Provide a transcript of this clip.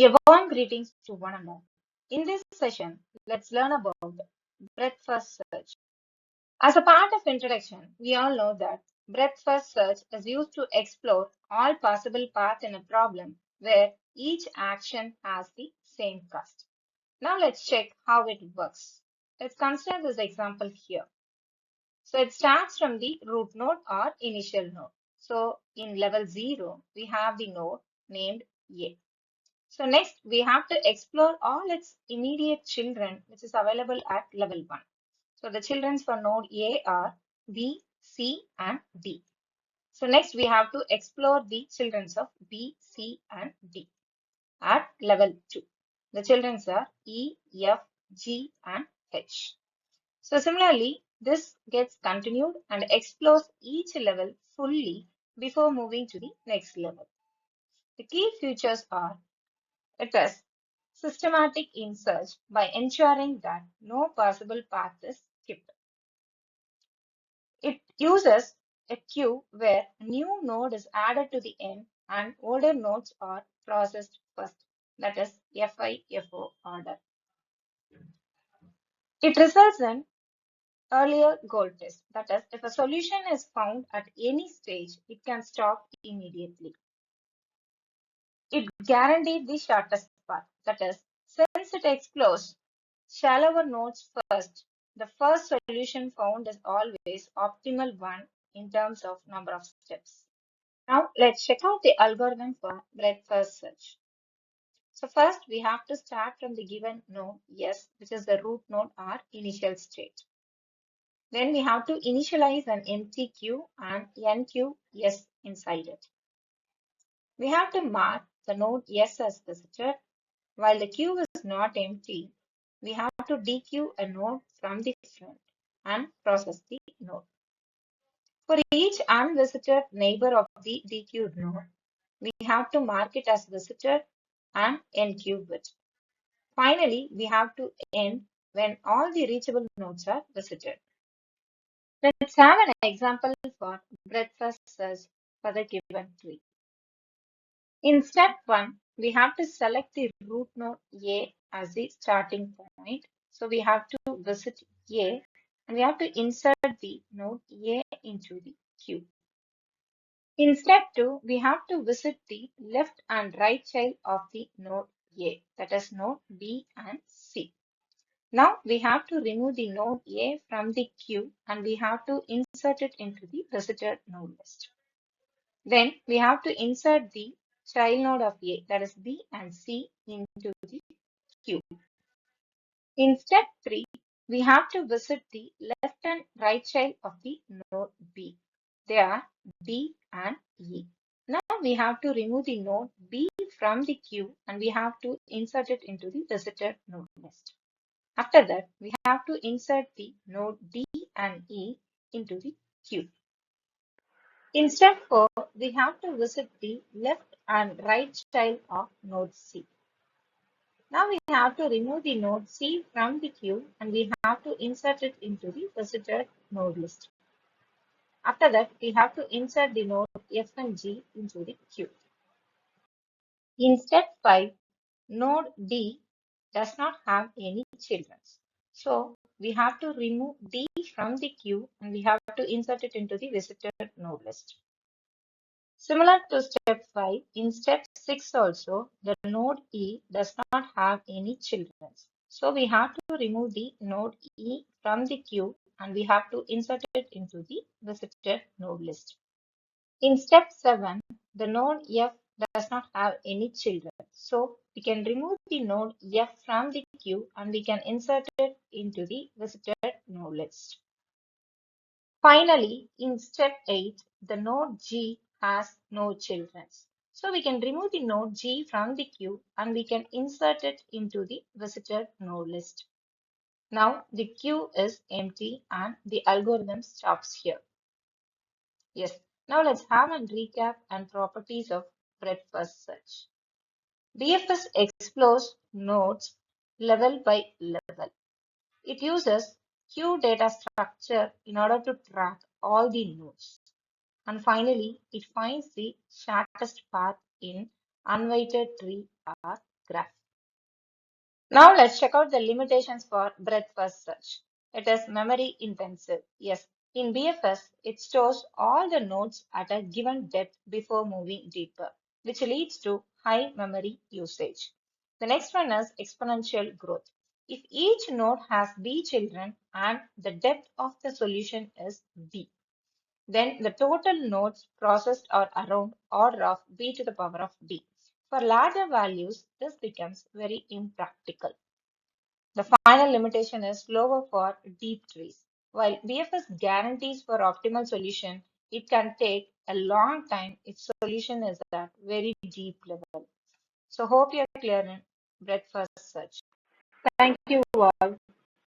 A warm greetings to one and all. In this session, let's learn about breadth first search. As a part of introduction, we all know that breadth first search is used to explore all possible paths in a problem where each action has the same cost. Now let's check how it works. Let's consider this example here. So it starts from the root node or initial node. So in level 0, we have the node named A. So next we have to explore all its immediate children which is available at level 1. So the children for node A are B, C and D. So next we have to explore the children of B, C and D at level 2. The children are E, F, G and H. So similarly, this gets continued and explores each level fully before moving to the next level. The key features are it is systematic in search by ensuring that no possible path is skipped. It uses a queue where a new node is added to the end and older nodes are processed first, that is FIFO order. It results in earlier goal test, that is, if a solution is found at any stage, it can stop immediately. It guaranteed the shortest path, that is, since it explores shallower nodes first, the first solution found is always optimal one in terms of number of steps. Now let's check out the algorithm for breadth first search. So first we have to start from the given node S, which is the root node or initial state. Then we have to initialize an empty queue and NQ S inside it. We have to mark the node S as visitor. While the queue is not empty, we have to dequeue a node from the front and process the node. For each unvisited neighbor of the dequeued node, we have to mark it as visitor and enqueue it. Finally, we have to end when all the reachable nodes are visited. Let's have an example for breadth first search for the given tree. In step 1, we have to select the root node A as the starting point. So we have to visit A and we have to insert the node A into the queue. In step 2, we have to visit the left and right child of the node A, that is node B and C. Now we have to remove the node A from the queue and we have to insert it into the visited node list. Then we have to insert the child node of A, that is B and C, into the queue. In step 3, we have to visit the left and right child of the node B. They are D and E. Now we have to remove the node B from the queue and we have to insert it into the visited node list. After that, we have to insert the node D and E into the queue. In step 4, we have to visit the left and right child of node C. Now we have to remove the node C from the queue and we have to insert it into the visited node list. After that, we have to insert the node F and G into the queue. In step 5, node D does not have any children. So we have to remove D from the queue and we have to insert it into the visited node list. Similar to step 5, in step 6 also, the node E does not have any children. So we have to remove the node E from the queue and we have to insert it into the visited node list. In step 7, the node F does not have any children. So we can remove the node F from the queue and we can insert it into the visited node list. Finally, in step 8, the node G has no children. So we can remove the node G from the queue and we can insert it into the visited node list. Now the queue is empty and the algorithm stops here. Yes, now let's have a recap and properties of breadth first search. BFS explores nodes level by level. It uses queue data structure in order to track all the nodes. And finally, it finds the shortest path in unweighted tree or graph. Now let's check out the limitations for breadth first search. It is memory intensive. Yes, in BFS, it stores all the nodes at a given depth before moving deeper, which leads to high memory usage. The next one is exponential growth. If each node has b children and the depth of the solution is b, then the total nodes processed are around order of b to the power of d. For larger values, this becomes very impractical. The final limitation is slower for deep trees. While BFS guarantees for optimal solution, it can take a long time if solution is at very deep level. So hope you're clear in breadth first search. Thank you all.